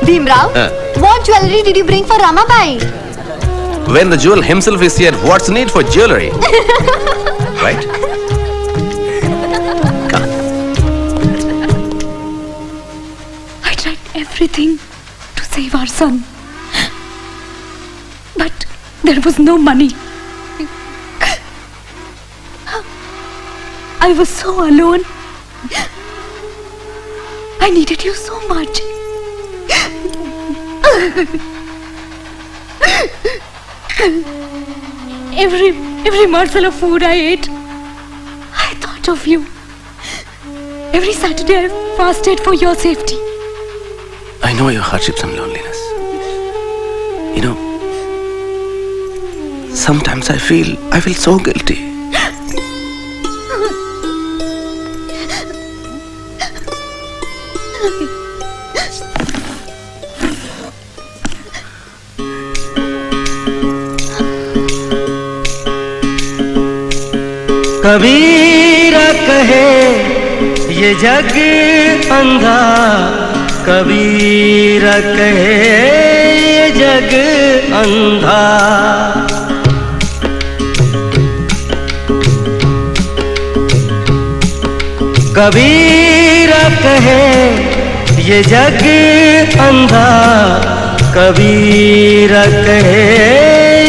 Bhimrao, what jewelry did you bring for Ramabai? When the jewel himself is here, what's need for jewelry? Right? Come on. I tried everything to save our son. But there was no money. I was so alone. I needed you so much. Every morsel of food I ate, I thought of you. Every Saturday I fasted for your safety. I know your hardships and loneliness. You know, sometimes I feel so guilty. कबीरा कहे ये जग अंधा, कबीरा कहे ये जग अंधा। कबीरा कहे ये जग अंधा, कबीरा कहे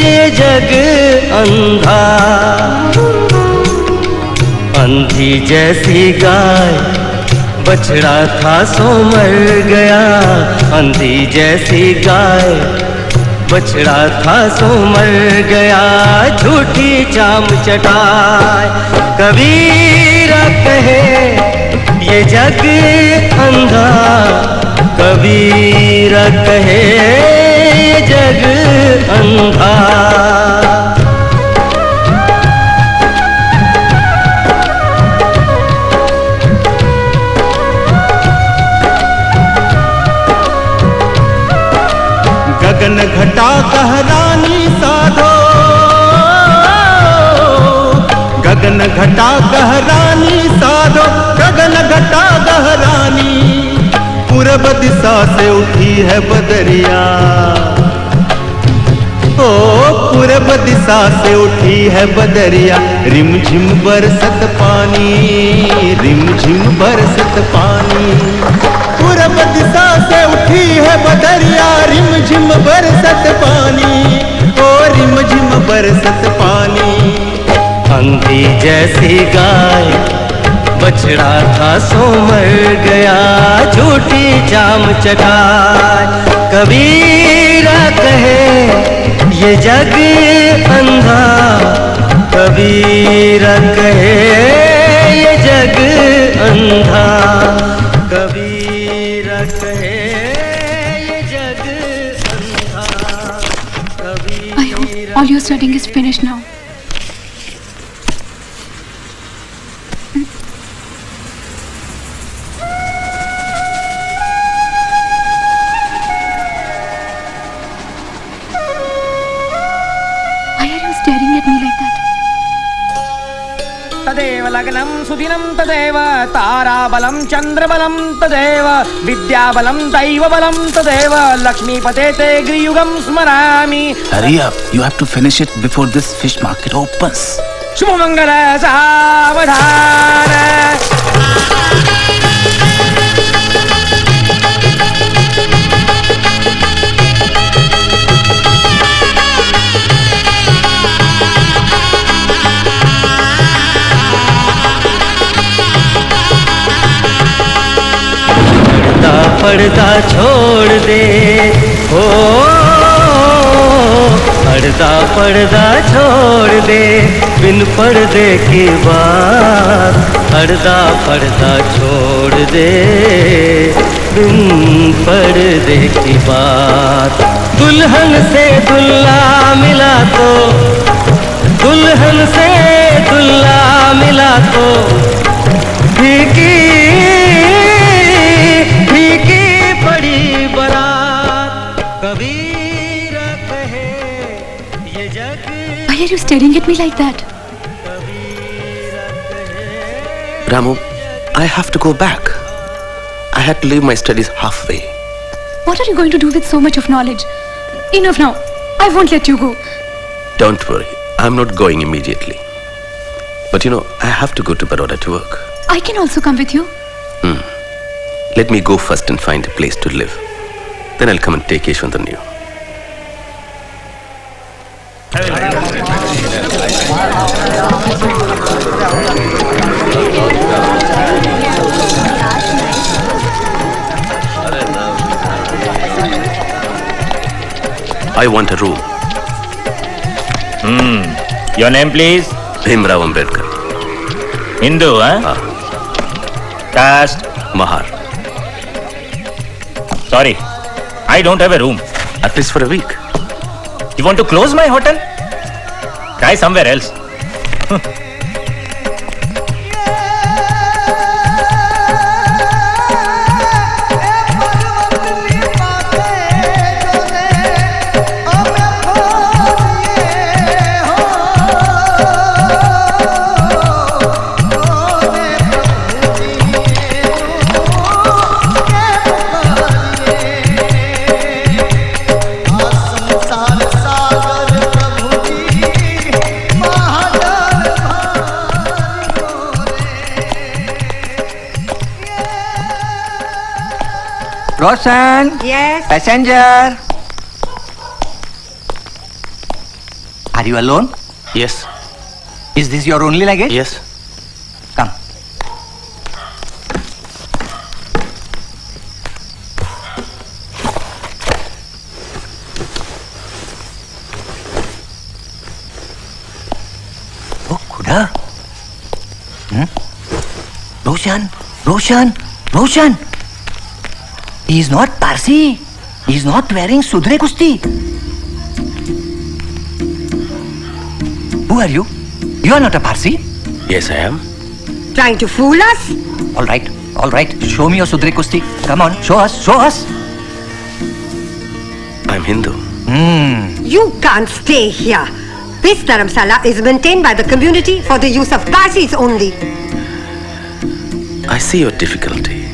ये जग अंधा। अंधी जैसी गाय बछड़ा था सो मर गया, अंधी जैसी गाय बछड़ा था सो मर गया, झूठी चाम चटाए। कबीरा कहे ये जग अंधा, कबीरा कहे ये जग अंधा। गगन घटा गहरानी साधो, गगन घटा गहरानी साधो, गगन घटा गहरानी। पूरब दिशा से उठी है बदरिया, ओ पूरब दिशा से उठी है बदरिया। रिमझिम बरसत पानी, रिमझिम बरसत पानी। पूरब दिशा से उठी है बदरिया, रिमझिम बरसत पानी, ओ रिमझिम बरसत पानी। अंधी जैसी गाय बछड़ा था सो मर गया, झूठी जाम चटाए। कबीरा कहे ये जग अंधा, कबीरा कहे ये जग अंधा। कबीरा कहे ये जग अंधा, कबीरा। I hope all your studying is finished now. तदेव लग्नं सुदिनं तदेव ताराबलं चन्द्रबलं तदेव विद्याबलं दैवबलं तदेव लक्ष्मीपते ते गृयुगं स्मरामि। Hurry up, you have to finish it before this fish market opens. Shubhmangal सावधान। पर्दा छोड़ दे हो, पर्दा पर्दा छोड़ दे, बिन पर्दे की बात। पर्दा पर्दा छोड़ दे, बिन पर्दे की बात। दुल्हन से दुल्हा मिला तो, दुल्हन से दुल्हा मिला तो फीकी फीकी पड़ी बरात। कबीरा कहे ये जग। Why are you staring at me like that? Ramu, I have to go back. I had to leave my studies halfway. What are you going to do with so much of knowledge? Enough now. I won't let you go. Don't worry. I'm not going immediately. But you know, I have to go to Baroda to work. I can also come with you. Let me go first and find a place to live. Then I'll come and take Yeshwantan. I want a room. Your name, please? Bhimrao Ambedkar. Hindu, huh? Caste? Mahar. Sorry, I don't have a room. At least for a week. You want to close my hotel? Try somewhere else. Roshan. Yes. Passenger. Are you alone? Yes. Is this your only luggage? Yes. Come. Oh, Khuda. Roshan. He is not Parsi. He is not wearing Sudre Kusti. Who are you? You are not a Parsi. Yes, I am. Trying to fool us? All right. Show me your Sudre Kusti. Come on, show us. I'm Hindu. You can't stay here. This dharamsala is maintained by the community for the use of Parsis only. I see your difficulty.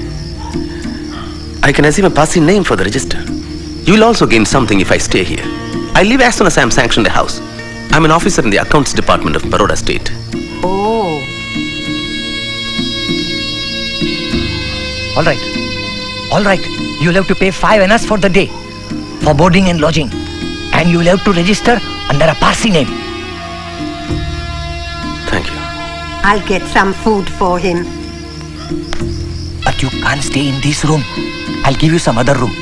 I can assume a Parsi name for the register. You'll also gain something if I stay here. I leave as soon as I am sanctioned a house. I'm an officer in the accounts department of Baroda State. Oh. All right. You'll have to pay 5 annas for the day, for boarding and lodging. And you'll have to register under a Parsi name. Thank you. I'll get some food for him. But you can't stay in this room. I'll give you some other room.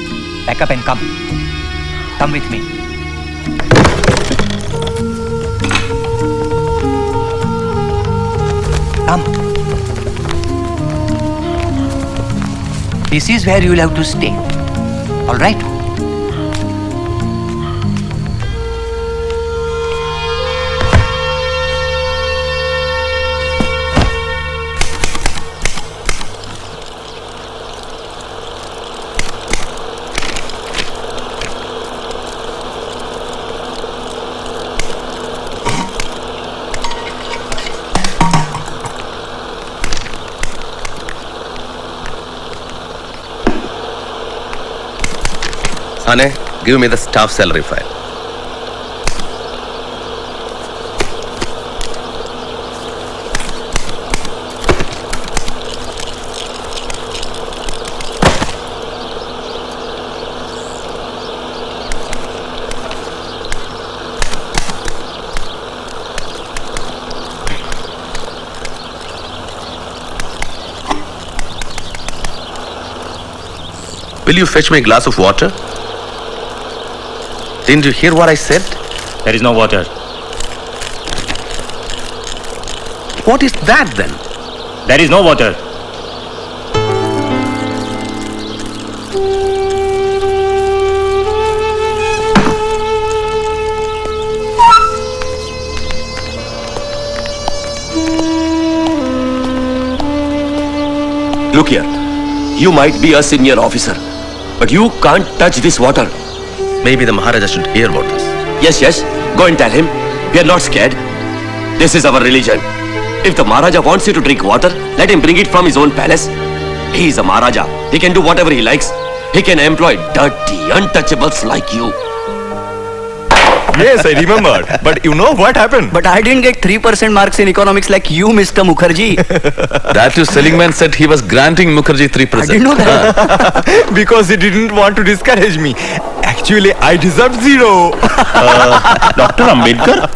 Pack up and come. Come with me. Come. This is where you'll have to stay. All right? Ane, give me the staff salary file. Will you fetch me a glass of water? Didn't you hear what I said? There is no water. What is that then? There is no water. Look here. You might be a senior officer, but you can't touch this water. Maybe the Maharaja should hear about this. Yes. Go and tell him. We are not scared. This is our religion. If the Maharaja wants you to drink water, let him bring it from his own palace. He is a Maharaja. He can do whatever he likes. he can employ dirty, untouchables like you. Yes, I remembered. But you know what happened? But I didn't get 3% marks in economics like you, Mr. Mukherjee. That too, Seligman said he was granting Mukherjee 3%. I didn't know that. Because he didn't want to discourage me. Actually, I deserved 0. Dr. Ambedkar,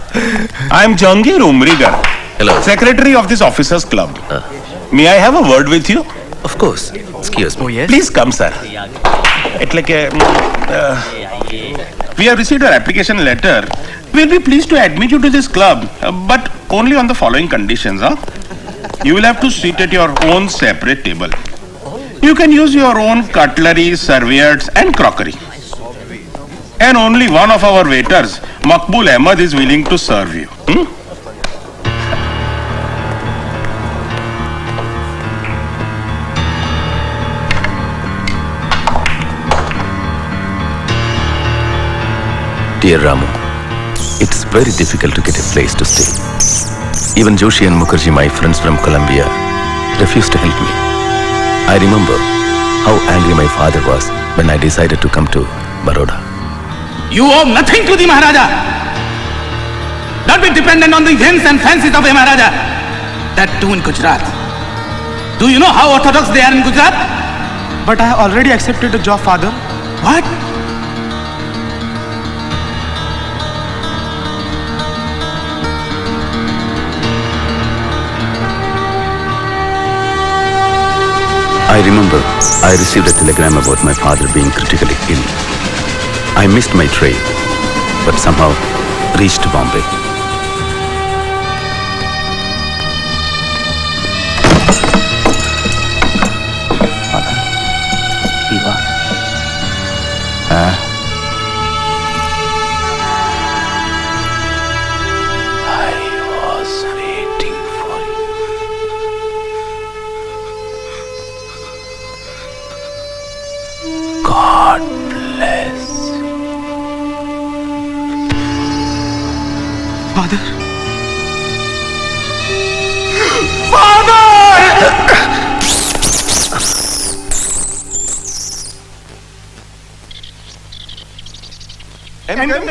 I am Jahangir Umrigar. Hello. Secretary of this officers club. May I have a word with you? Of course. Excuse me. Oh, yes? Please come, sir. We have received your application letter. We will be pleased to admit you to this club, but only on the following conditions. You will have to sit at your own separate table. You can use your own cutlery, serviettes and crockery. And only one of our waiters, Maqbool Ahmed, is willing to serve you. Dear Ramu, it's very difficult to get a place to stay. Even Joshi and Mukherjee, my friends from Colombia, refused to help me. I remember how angry my father was when I decided to come to Baroda. You owe nothing to the Maharaja. Don't be dependent on the whims and fancies of a Maharaja. That too in Gujarat. Do you know how orthodox they are in Gujarat? But I have already accepted the job, father. What? I remember I received a telegram about my father being critically ill. I missed my train, but somehow reached Bombay. God bless. Father?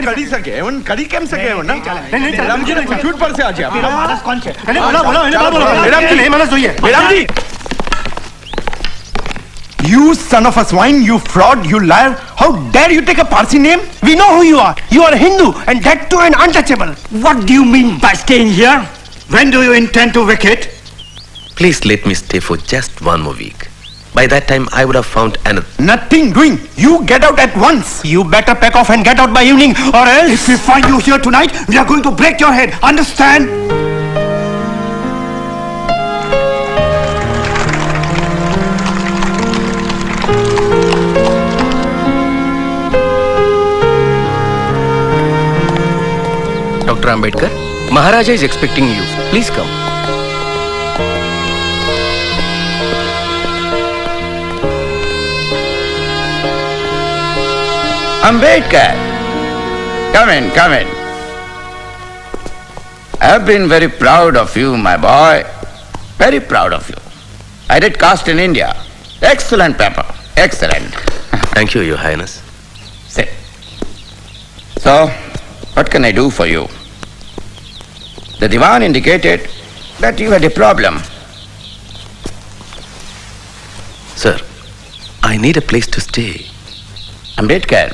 कड़ी सके Avon कड़ी केम सके Avon ना madam जी ने छूट पर से आ गया मेरा मानस कौन है बोलो बोलो मैडम जी नहीं मानस हुई है madam ji You son of a swine, you fraud, you liar. How dare you take a Parsi name? We know who you are. You are a Hindu and that too an untouchable. What do you mean by staying here? When do you intend to vacate? Please let me stay for just one more week. By that time, I would have found another. Nothing doing. You get out at once. You better pack off and get out by evening or else. If we find you here tonight, we are going to break your head. Understand? Dr. Ambedkar, Maharaja is expecting you. Please come. Ambedkar, come in, come in. I have been very proud of you, my boy. Very proud of you. I did cast in India. Excellent paper. Excellent. Thank you, Your Highness. Sit. So, what can I do for you? The Diwan indicated that you had a problem. Sir, I need a place to stay. Ambedkar,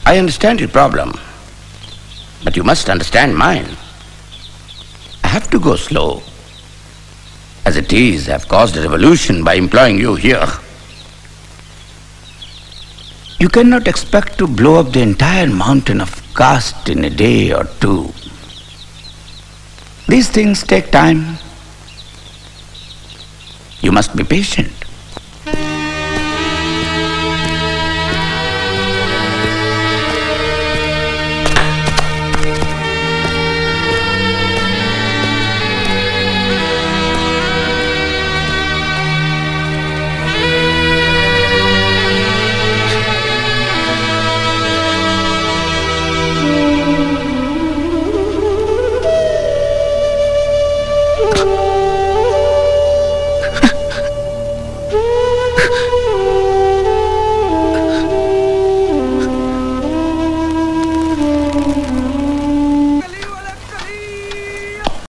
I understand your problem, but you must understand mine. I have to go slow. As it is, I have caused a revolution by employing you here. You cannot expect to blow up the entire mountain of caste in a day or two. These things take time. You must be patient.